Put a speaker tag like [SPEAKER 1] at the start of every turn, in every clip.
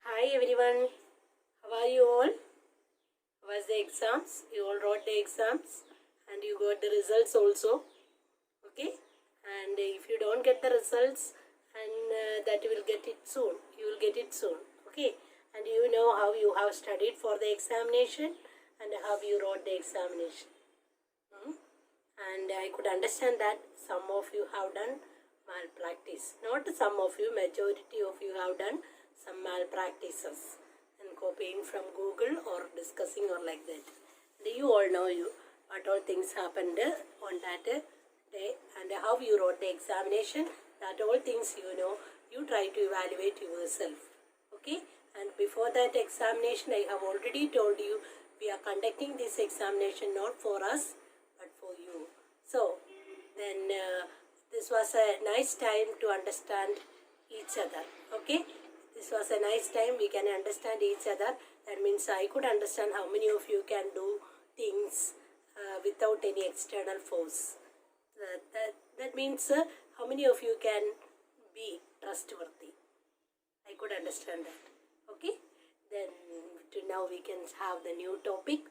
[SPEAKER 1] Hi everyone, how are you all? How was the exams? You all wrote the exams and you got the results also. Okay, and if you don't get the results, and that you will get it soon. You will get it soon. Okay, and you know how you have studied for the examination and how you wrote the examination. And I could understand that some of you have done malpractice. Not some of you, majority of you have done some malpractices and copying from Google or discussing or like that. And you all know what all things happened on that day and how you wrote the examination. That all things you know, you try to evaluate yourself. Okay, and before that examination I have already told you we are conducting this examination not for us but for you. So then this was a nice time to understand each other. Okay, this was a nice time we can understand each other. That means I could understand how many of you can do things without any external force. That means how many of you can be trustworthy. I could understand that. Okay, then now we can have the new topic.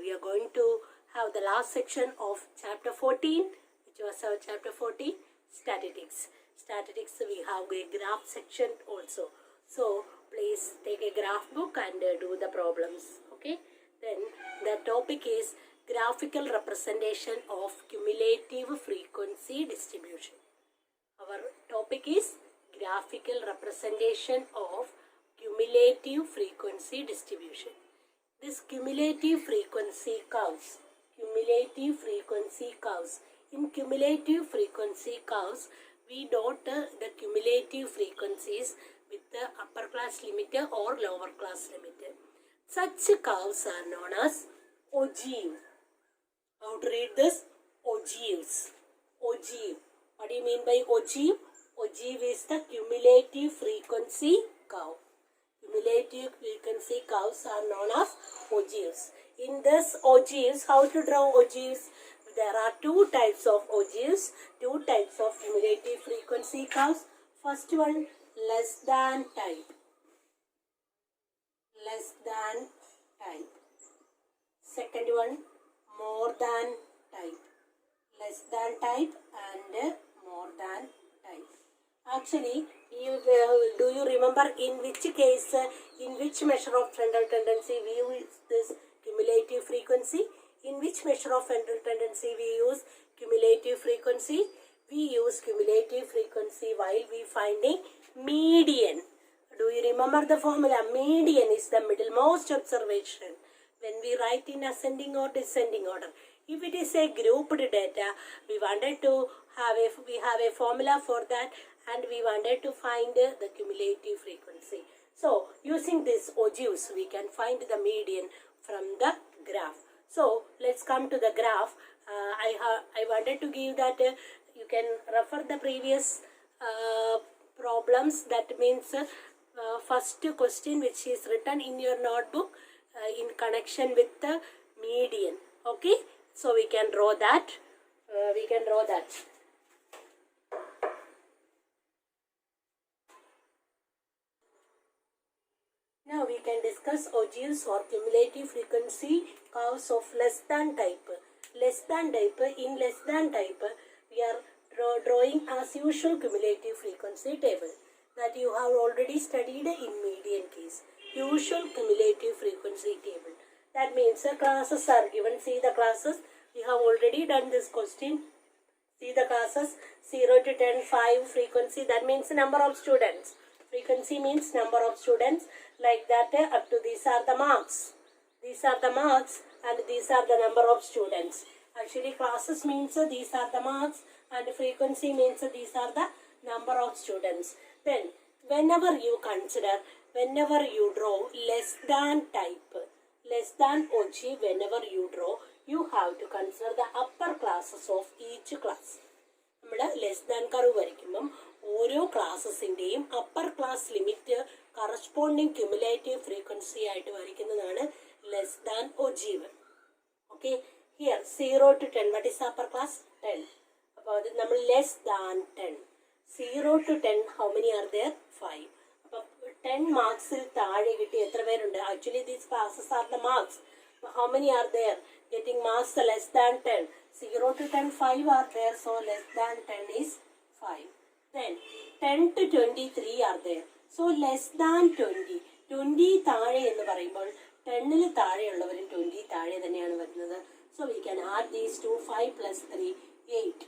[SPEAKER 1] We are going to have the last section of chapter 14, which was our chapter 14, statistics. Statistics, we have a graph section also. So please take a graph book and do the problems. Okay, then the topic is graphical representation of cumulative frequency distribution. Our topic is graphical representation of cumulative frequency distribution. This cumulative frequency curves. In cumulative frequency curves, we dot the cumulative frequencies with the upper class limiter or lower class limiter. Such curves are known as ogive. How to read this? Ogives. Ogive. What do you mean by ogive? Ogive is the cumulative frequency curve. Cumulative frequency curves are known as ogives. In this ogives, how to draw ogives? There are two types of ogives, two types of cumulative frequency curves. First one, less than type. Less than type. Second one, more than type. Less than type and more than type. Actually, do you remember in which case, in which measure of frontal tendency we use this cumulative frequency? In which measure of frontal tendency we use cumulative frequency? We use cumulative frequency while we finding median. Do you remember the formula? Median is the middlemost observation when we write in ascending or descending order. If it is a grouped data, we wanted to have a formula for that, and we wanted to find the cumulative frequency. So using this ogives, we can find the median from the graph. So let's come to the graph. I wanted to give that you can refer the previous problems. That means first question which is written in your notebook in connection with the median. Okay, so we can draw that. Now we can discuss ogives or cumulative frequency curves of less than type. In less than type, we are drawing as usual cumulative frequency table that you have already studied in median case. Usual cumulative frequency table. That means the classes are given. See the classes. We have already done this question. See the classes 0 to 10, 5 frequency. That means number of students. Frequency means number of students. Like that up to these are the marks. These are the marks and these are the number of students. Actually classes means these are the marks and frequency means these are the number of students. Then whenever you draw less than type, less than ogive, whenever you draw, you have to consider the upper classes of each class. Less than curve varikkumbam ഓരോ ക്ലാസ്സസിൻ്റെയും upper class limit corresponding cumulative frequency ആയിട്ട് വരയ്ക്കുന്നതാണ് less than ogive. Okay, here 0 to 10, what is upper class? 10. അപ്പോൾ അത് നമ്മൾ less than 10. 0 to 10, how many are there? 5. അപ്പം 10 മാർക്സിൽ താഴെ കിട്ടി എത്ര പേരുണ്ട്? Actually these passes are the marks. How many are there? Getting marks less than 10. 0 to 10, 5 are there. So less than 10 is 5. Then 10 to 23 are there. So less than 20. 20 താഴെ എന്ന് പറയുമ്പോൾ 10ൽ താഴെയുള്ളവരും 20 താഴെ തന്നെയാണ് വരുന്നത്. So we can add these two. 5 plus 3, 8.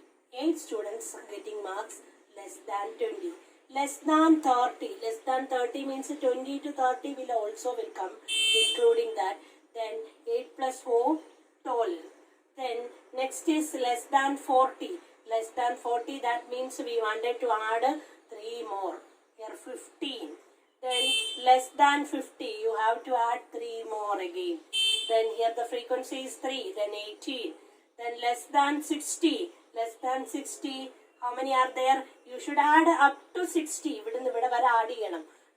[SPEAKER 1] 8 students getting marks less than 20. Less than 30. Less than 30 means 20 to 30 will also will come, including that. Then 8 plus 4, 12. Then next is less than 40. Less than 40, that means we wanted to add 3 more. Here 15. Then less than 50, you have to add 3 more again. Then here the frequency is 3. Then 18. Then less than 60. Less than 60, how many are there? You should add up to 60.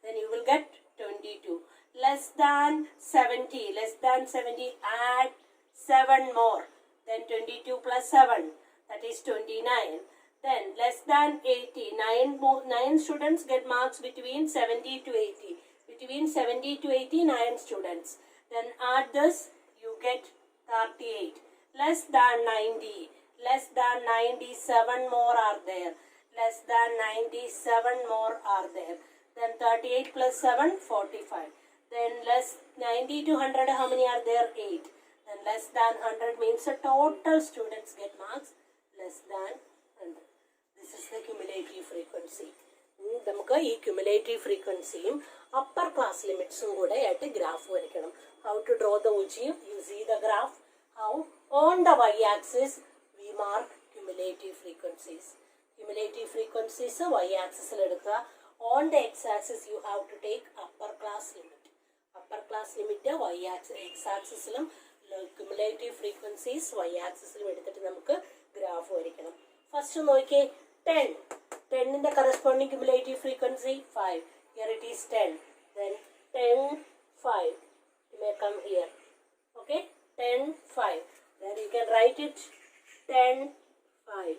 [SPEAKER 1] Then you will get 22. Less than 70. Less than 70, add 7 more. Then 22 plus 7, that is 29. Then less than 80. 9 students get marks between 70 to 80. Between 70 to 80, 9 students. Then add this, you get 38. Less than 90. Less than 97 more are there. Less than 97 more are there. Then 38 plus 7, 45. Then less 90 to 100, how many are there? 8. Then less than 100 means the total students get marks less than 100. This is the cumulative frequency. നമുക്ക് ഈ cumulative frequencyയും upper class limitsഉം കൂടെ ആയിട്ട് graph വരയ്ക്കണം. How to draw the Ogive? You see the graph. How? On the y-axis we mark cumulative frequencies. Cumulative frequencies y-axis എടുക്കുക. On the x-axis you have to take upper class limit. Upper class limit y-axis, x-axisലും cumulative frequencies y-axisലും എടുത്തിട്ട് നമുക്ക് graph വരയ്ക്കണം. First നോക്കിയേ 10. 10ന്റെ corresponding cumulative frequency 5. Here it is 10. Then 10, 5. You may come here. Okay? 10, 5. Then you can write it 10, 5.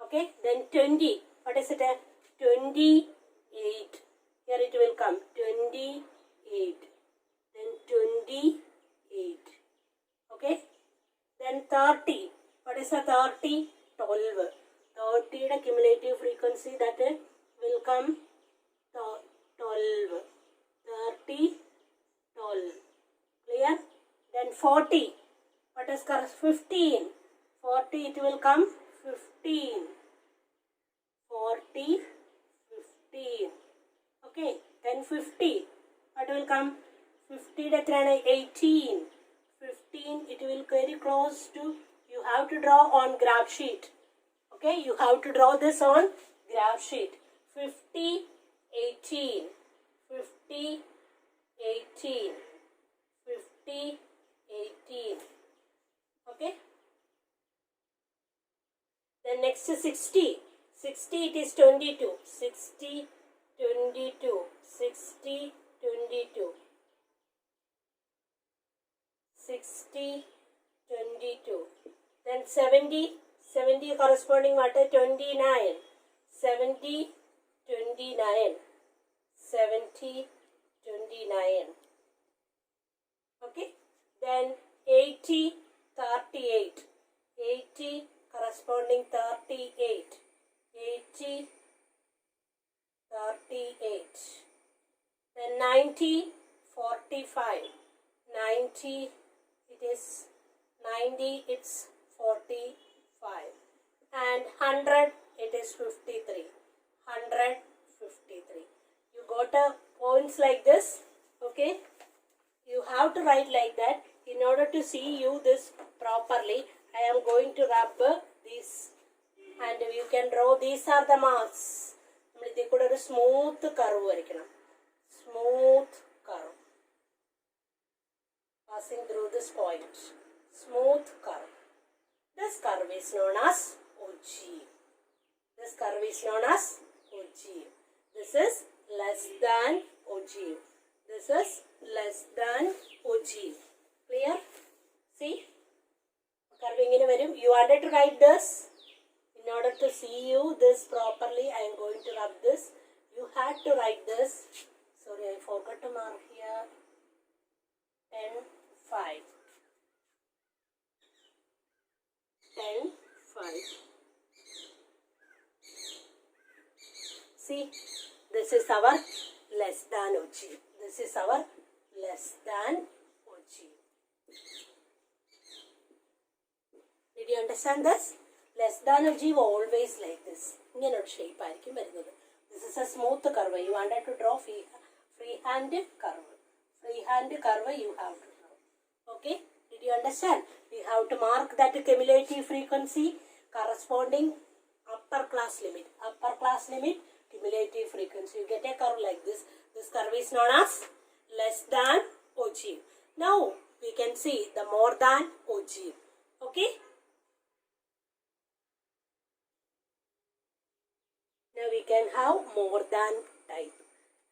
[SPEAKER 1] Okay? Then 20. What is it? 28. Here it will come 28. Then 28. Okay? Then 30. What is the 30? 12. 30 the cumulative frequency that will come 12. 30, 12. Clear? Then 40. What is 15? 40 it will come 15. 40, 15. Okay. Then 50. What will come? 50 the 18. 15 it will very close to, you have to draw on graph sheet. Okay, you have to draw this on graph sheet. 50, 18. 50, 18. 50, 18. Okay. Then next is 60. 60 it is 22. 60, 22. 60, 22. 60, 22. Then 70. 70 corresponding what? 29. 70, 29. 70, 29. Okay. Then 80, 38. 80 corresponding 38. 80, 38. Then 90, 45. 90, it is 90, it's 45. And 100, it is 53. 100, 53. You got a points like this. Okay. You have to write like that. In order to see you this properly, I am going to rub this. And you can draw, these are the marks. നമ്മൾ ഇതിൽ കൂടെ ഒരു smooth curve വരയ്ക്കണം. Smooth curve. Passing through this point. Smooth curve. This curve is known as Ogive. This curve is known as Ogive. This is less than Ogive. This is less than Ogive. Clear? See? Curve ingane varum. You wanted to write this. In order to see you this properly, I am going to rub this. You had to write this forgot to mark here. 10, 5. 10, 5. See, this is our less than ogive. This is our less than ogive. Did you understand this? Less than ogive always like this. ഇങ്ങനൊരു shape ആയിരിക്കും വരുന്നത്. This is a smooth curve. You wanted to draw freehand curve. Freehand curve you have to draw. Okay? Did you understand? We have to mark that cumulative frequency corresponding upper class limit. Upper class limit, cumulative frequency. You get a curve like this. This curve is known as less than ogive. Now we can see the more than ogive. Okay? Now we can have more than type.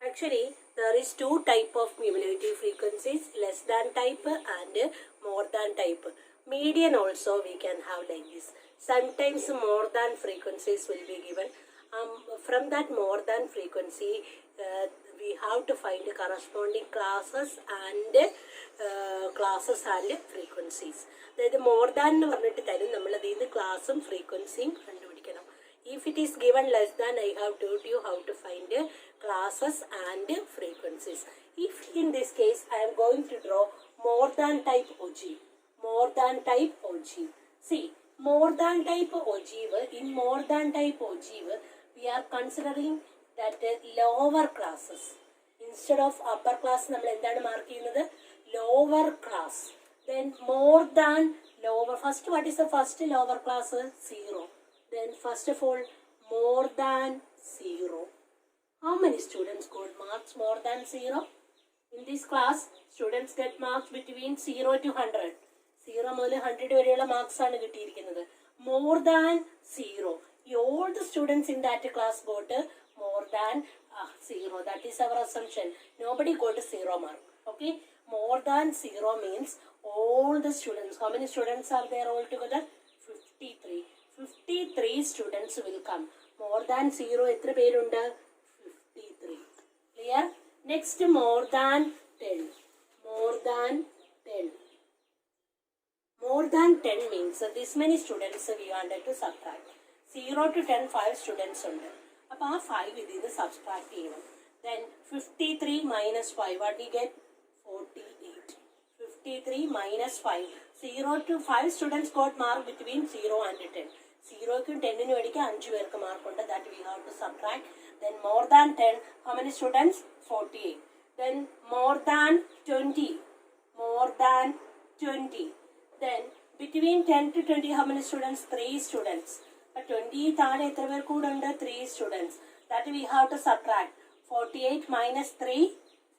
[SPEAKER 1] Actually, there is two type of cumulative frequencies, less than type and more than type. Median also we can have like this. Sometimes more than frequencies will be given. From that more than frequency, we have to find corresponding classes and frequencies. അതായത് more than എന്ന് പറഞ്ഞിട്ട് തരും, നമ്മൾ അതിൽ നിന്ന് ക്ലാസ്സും ഫ്രീക്വൻസിയും കണ്ടുപിടിക്കണം. If it is given less than, I have told you how to find classes and frequencies. If in this case I am going to draw more than type ogive. More than type ogive. See, more than type ogive, in more than type ogive, we are considering that lower classes. Instead of upper class, നമ്മൾ എന്താണ് mark ചെയ്യുന്നത്? Lower class. Then more than lower. First, what is the first lower class? 0. Then first of all, more than 0. How many students got marks more than 0? In this class, students get marks between 0 to 100. 0 മുതൽ 100 വരെയുള്ള marks ആണ് കിട്ടിയിരിക്കുന്നത്. More than 0. All the students in that class got more than 0. That is our assumption. Nobody got 0 mark. Okay? More than 0 means all the students. How many students are there altogether? 53. 53 students will come. More than 0 എത്ര പേരുണ്ട്? 53. Clear? Next, more than 10. More than 10. More than 10 means this many students we wanted to subtract. 0 to 10, 5 students ഉണ്ട്. അപ്പോൾ ആ 5 ഇതിൽ നിന്ന് subtract ചെയ്യണം. Then 53 minus 5, what we get? 48. 53 minus 5. 0 to 5 students got mark between 0 and 10. 0ക്കും 10നും ഇടയ്ക്ക് 5 പേർക്ക് മാർക്കുണ്ട്. That we have to subtract. Then more than 10, how many students? 48. Then more than 20. More than 20. Then between 10 to 20, how many students? 3 students. 20 താഴെ എത്ര പേർ കൂടെ ഉണ്ട്? 3 students. That we have to subtract. 48 minus 3,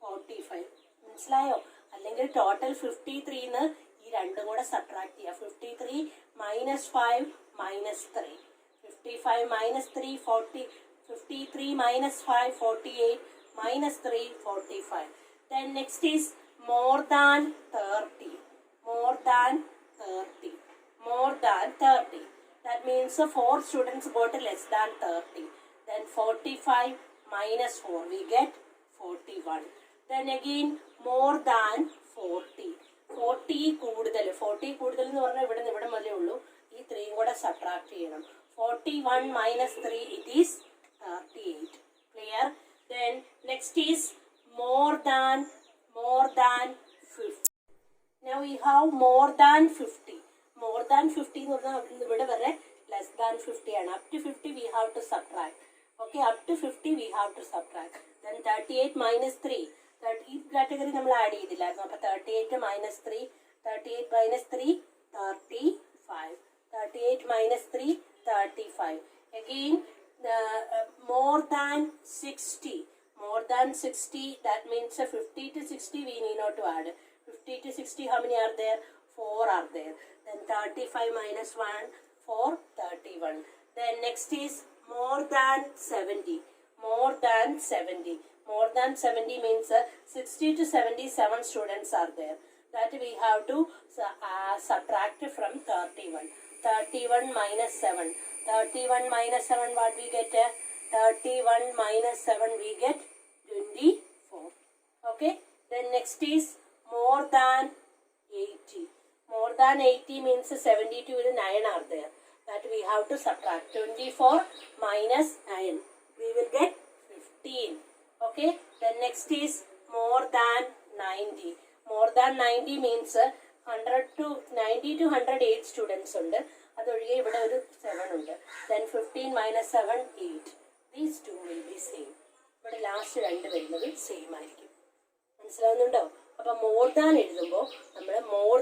[SPEAKER 1] 45. മനസ്സിലായോ? അല്ലെങ്കിൽ ടോട്ടൽ 53ന്ന് ഈ രണ്ടും കൂടെ സബ്ട്രാക്ട് ചെയ്യുക. 53 minus 5 minus 3. 55 minus 3, 40. 53 minus 5, 48. Minus 3, 45. Then next is more than 30. More than 30. More than 30. That means 4 students got less than 30. Then 45 minus 4, we get 41. Then again more than 40. 40 കൂടുതൽ. 40 കൂടുതൽ എന്ന് പറഞ്ഞാൽ ഇവിടെ മുതലേ ഉള്ളൂ. ഈ 3 കൂടെ സബ്ട്രാക്ട് ചെയ്യണം. 41 minus 3, it is 38. Clear? Then next is more than 50. Now we have more than 50. More than 50 എന്ന് പറഞ്ഞാൽ ഇവിടെ വരെ less than 50 ആണ്. Up to 50 we have to subtract. Okay, up to 50 we have to subtract. Then 38 minus 3. ഈ category നമ്മൾ add ചെയ്തില്ലായിരുന്നു. അപ്പോൾ 38 minus 3. 38 minus 3, 35. 38 minus 3, 35. Again, more than 60. More than 60, that means 50 to 60 we need not to add. 50 to 60, how many are there? 4 are there. Then 35 minus 1, 4, 31. Then next is more than 70. More than 70. More than 70 means 60 to 77 students are there. That we have to subtract from 31. 31 minus 7. 31 minus 7, what we get? 31 minus 7, we get 24. Okay, then next is more than 80. More than 80 means 72 and 9 are there. That we have to subtract. 24 minus 9. We will get 15. Okay, then next is more than 90. More than 90 means 100 to 90 to 108 students ഉണ്ട്. അതൊഴികെ ഇവിടെ ഒരു 7 ഉണ്ട്. Then 15 minus 7, 8. These two will be same. ഇവിടെ last രണ്ട് വരുന്നത് same ആയിരിക്കും. മനസ്സിലാവുന്നുണ്ടോ? അപ്പം മോർ ദാൻ എഴുതുമ്പോൾ നമ്മൾ മോർ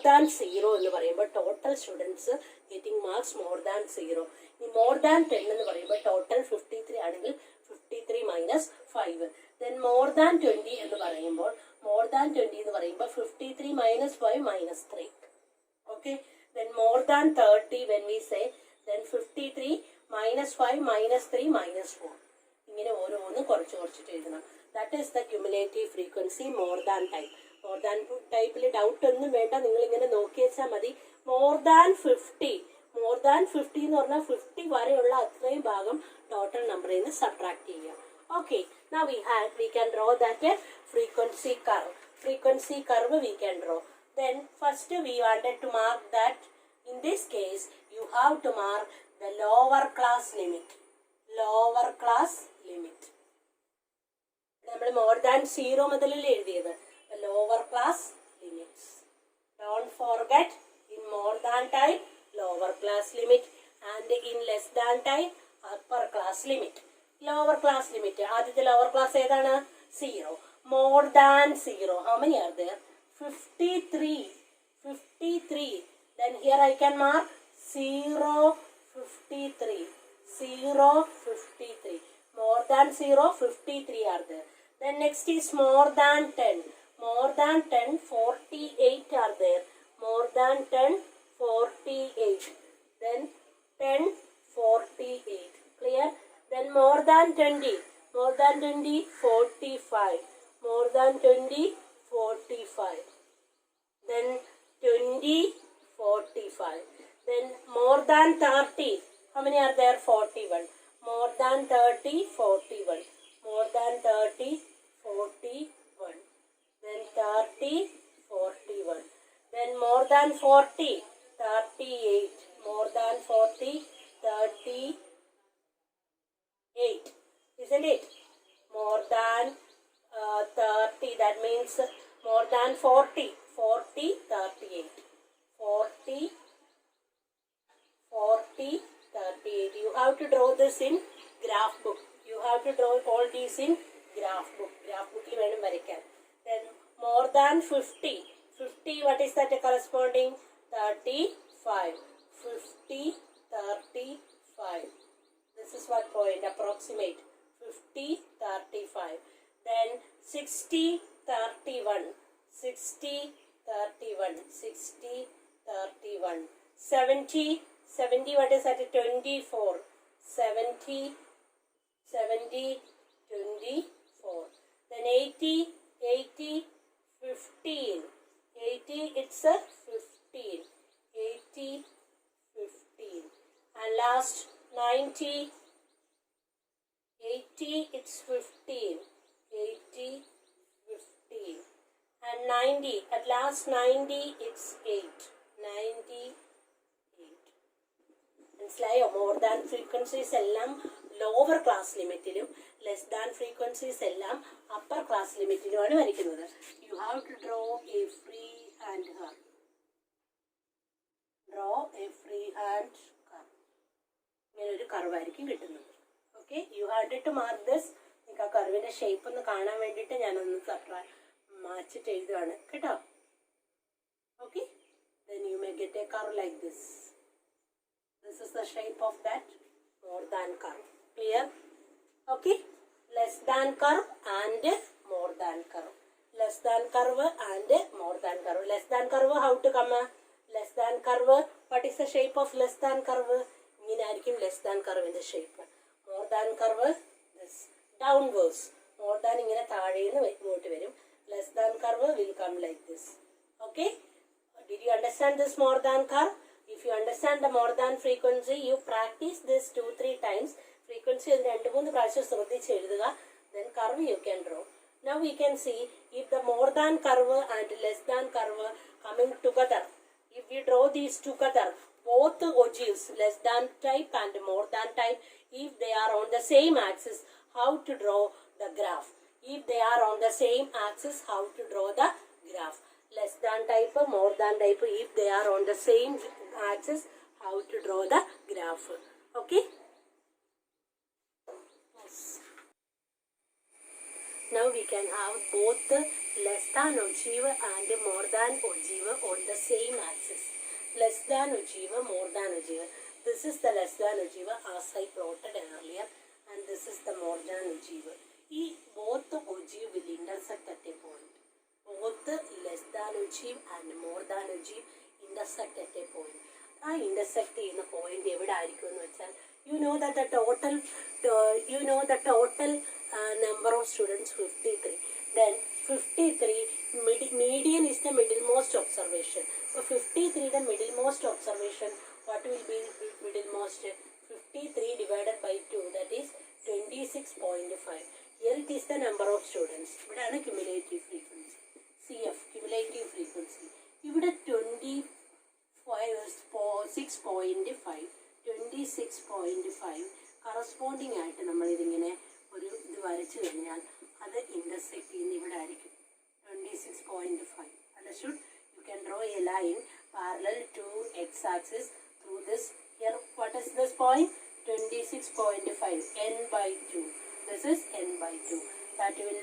[SPEAKER 1] ദാൻ 0 എന്ന് പറയുമ്പോൾ total students getting marks more than 0. ഇനി മോർ ദാൻ 10 എന്ന് പറയുമ്പോൾ ടോട്ടൽ 53 ആണെങ്കിൽ 53 minus 5. Then more than 20 എന്ന് പറയുമ്പോൾ more than 20 എന്ന് പറയുമ്പോൾ 53 minus 5 minus 3. Okay, then more than 30 when we say, then 53 minus 5 minus 3 minus 4. ഇങ്ങനെ ഓരോന്നും കുറച്ച് കുറച്ചിട്ട് എഴുതണം. That is the cumulative frequency more than type. More than ടൈപ്പിൽ ഡൗട്ട് ഒന്നും വേണ്ട, നിങ്ങൾ ഇങ്ങനെ നോക്കി വെച്ചാൽ മതി. more than 50 എന്ന് പറഞ്ഞാൽ 50 വരെയുള്ള അത്രയും ഭാഗം ടോട്ടൽ നമ്പറിൽ നിന്ന് സബ്ട്രാക്ട് ചെയ്യുക. Okay, now we can draw that frequency curve. Frequency curve we can draw. Then first we wanted to mark that in this case you have to mark the lower class limit. Lower class limit. നമ്മൾ more than 0 മുതലല്ലേ എഴുതിയത്. The lower class limits. Don't forget, in more than type lower class limit and in less than type upper class limit. Lower class limit. ആദ്യത്തെ lower class ഏതാണ്? 0. More than 0. How many are there? 53. 53. Then here I can mark 0, 53. 0, 53. More than 0, 53 are there. Then next is more than 10. More than 10, 48 are there. More than 10, 48. Then 10, 48. Clear? Then more than 20. More than 20, 45. More than 20, 45. Then 20, 45. Then more than 30. How many are there? 41. More than 30, 41. More than 30, 41. Then 30, 41. Then more than 40, 38. More than 40, 38. Isn't it? More than 30, that means more than 40. 40, 38. 40, 38. You have to draw this in graph book. You have to draw all these in graph book. Graph book വേണം വരയ്ക്കാൻ. Then more than 50. 50, what is that corresponding? 35. 50, 35. This is what point, approximate. 50, 35. Then 60, 31. 60, 31. 60, 31. 70, 70, what is that? 24. 70, 24. Then 80, 15. 80, it's a 15. 80, 15. And last 90, 80, it's 15. 80, 15. And 90, at last 90, it's 8. 98. മനസ്സിലായോ? More than frequencies എല്ലാം lower class ലിമിറ്റിലും less than frequencies എല്ലാം upper class ലിമിറ്റിലുമാണ് വരയ്ക്കുന്നത്. You have to draw a free hand curve. Draw a free hand curve. ഇങ്ങനെ ഒരു കർവായിരിക്കും കിട്ടുന്നത്. Okay, you have to mark this. നിങ്ങൾക്ക് ആ കർവിൻ്റെ ഷേപ്പ് ഒന്ന് കാണാൻ വേണ്ടിയിട്ട് ഞാനൊന്ന് മാച്ചിട്ട് എഴുതുകയാണ് കേട്ടോ. Okay, then you may get a curve like this. This is the shape of that more than curve. Clear? Okay, less than curve and more than curve. Less than curve and more than curve. Less than curve, how to come? Less than curve, what is the shape of less than curve? ഇങ്ങനെ ആയിരിക്കും less than curve in the shape. More than curve, this downwards. More than ഇങ്ങനെ താഴേന്ന് ഇങ്ങോട്ട് വരും. Less than curve will come like this. Okay, did you understand this more than curve? If you understand the more than frequency, you practice this 2-3 times. Frequency 2-3 പ്രാവശ്യം ശ്രദ്ധിച്ച് എഴുതുക. then curve you can draw. Now we can see if the more than curve and less than curve coming together, if we draw these together, both ogives, less than type and more than type, if they are on the same axis, how to draw the graph? If they are on the same axis, how to draw the graph? Less than type, more than type, if they are on the same axis, how to draw the graph? Okay? Yes. Now we can have both less than ogive and more than ogive on the same axis. Less than ogive, more than ogive. This is the less than ogive as I plotted earlier, and this is the more than ogive. Both ogive will intersect at a point. Both less than ogive and more than ogive intersect at a point. Intersect in the point you know that the total number of students 53. Then 53 median is the middlemost observation. So 53 the middlemost observation. What will be middlemost? 53 divided by 2, that is 26.5. Here it is the number of students. What is cumulative frequency? CF, cumulative frequency. Here 26.5 corresponding ആയിട്ട് നമ്മൾ ഇതിങ്ങനെ ഒരു ഇത് വരച്ചു കഴിഞ്ഞാൽ അത് intersect ചെയ്യുന്ന ഇവിടെ ആയിരിക്കും 26.5. Understood? You can draw a line parallel to x-axis through this. Here, what is this point? 26.5. N by 2. This is n by 2. That will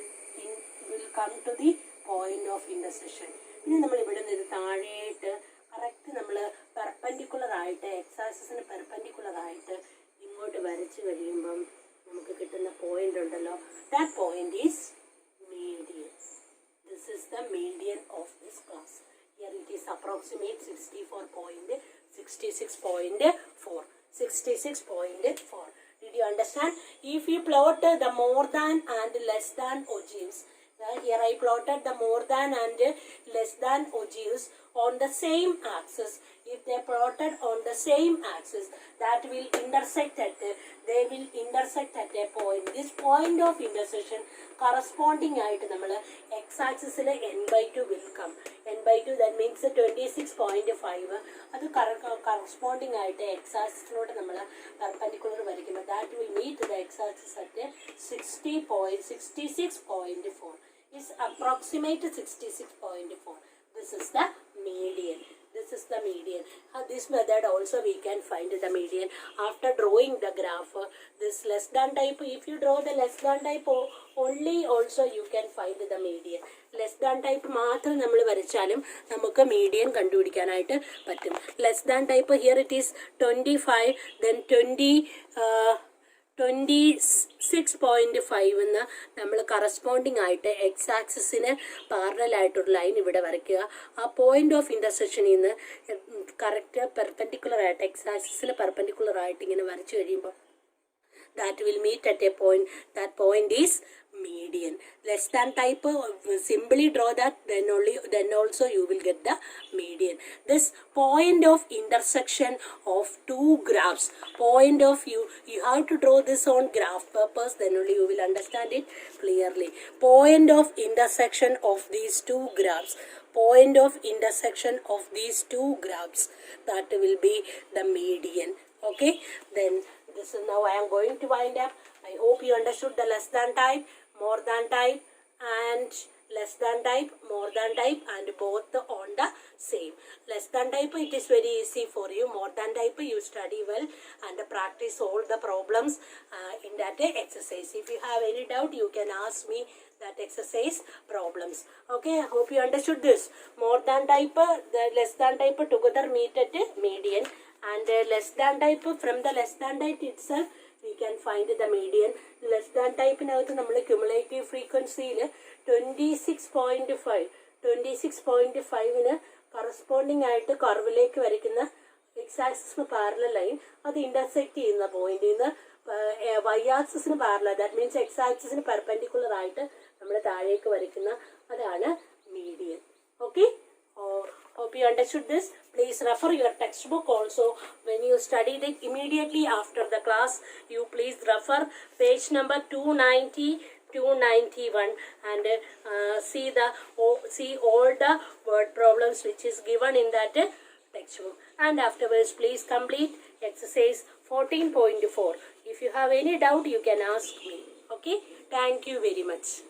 [SPEAKER 1] come to the point of intersection. ഇനി നമ്മൾ ഇവിടെ നിന്ന് താഴേട്ട് correct നമ്മൾ perpendicular ആയിട്ട് x-axisന് perpendicular ആയിട്ട് ഇങ്ങോട്ട് വരച്ചു കഴിയുമ്പം നമുക്ക് കിട്ടുന്ന പോയിന്റ് ഉണ്ടല്ലോ, that point is median. This is the median of this class. Here it is approximate 66.4. 66.4. Did you understand? If you plot the more than and less than ogives, here I plotted the more than and less than ogives on the same axis. If they plotted on the same axis, that will intersect at a point. This point of intersection corresponding ആയിട്ട് നമ്മൾ x-axisൽ n by 2 will come. n by 2 that means 26.5. അത് corresponding ആയിട്ട് x-axisലോട്ട് നമ്മൾ perpendicular വരയ്ക്കുമ്പോൾ that will meet the x-axis at 66.4. Is approximate 66.4. This is the median. This is the median. This method also we can find the median after drawing the graph. This less than type, if you draw the less than type only, also you can find the median. Less than type മാത്രം നമ്മൾ വരച്ചാലും നമുക്ക് median കണ്ടുപിടിക്കാനായിട്ട് പറ്റും. Less than type, here it is 25, then 26.5 എന്ന് നമ്മൾ corresponding ആയിട്ട് x-axisന് parallel ആയിട്ടൊരു line ഇവിടെ വരയ്ക്കുക. ആ പോയിന്റ് ഓഫ് ഇന്റർസെക്ഷനിൽ നിന്ന് കറക്റ്റ് പെർപെൻഡിക്കുലർ ആയിട്ട് x-axisന് പെർപെൻഡിക്കുലർ ആയിട്ട് ഇങ്ങനെ വരച്ചു കഴിയുമ്പോൾ that will meet at a point. That point is median. Less than type, simply draw that, then also you will get the median. This point of intersection of two graphs, point of you have to draw this on graph purpose, then only you will understand it clearly. Point of intersection of these two graphs, point of intersection of these two graphs, that will be the median. Okay, then this is now I am going to wind up. I hope you understood the less than type, more than type, and less than type, more than type, and both on the same. Less than type, it is very easy for you. More than type, you study well and practice all the problems in that exercise. If you have any doubt, you can ask me that exercise problems. Okay, I hope you understood this. More than type, the less than type together meet at median, and less than type, from the less than type itself we can find the median. Less than type നകത്ത് നമ്മൾ cumulative frequencyയിൽ 26.5 corresponding ആയിട്ട് കർവിലേക്ക് വരയ്ക്കുന്ന x-axisന് parallel line അത് intersect ചെയ്യുന്ന പോയിന്റിൽ നിന്ന് y-axisന് parallel, that means x-axisന് perpendicular ആയിട്ട് നമ്മൾ താഴേക്ക് വരയ്ക്കുന്ന അതാണ് median. Okay, hope you understood this. Please refer your textbook also. When you studied it immediately after the class, you please refer page number 290, 291 and see all the word problems which is given in that textbook. And afterwards please complete exercise 14.4. If you have any doubt you can ask me. Okay, thank you very much.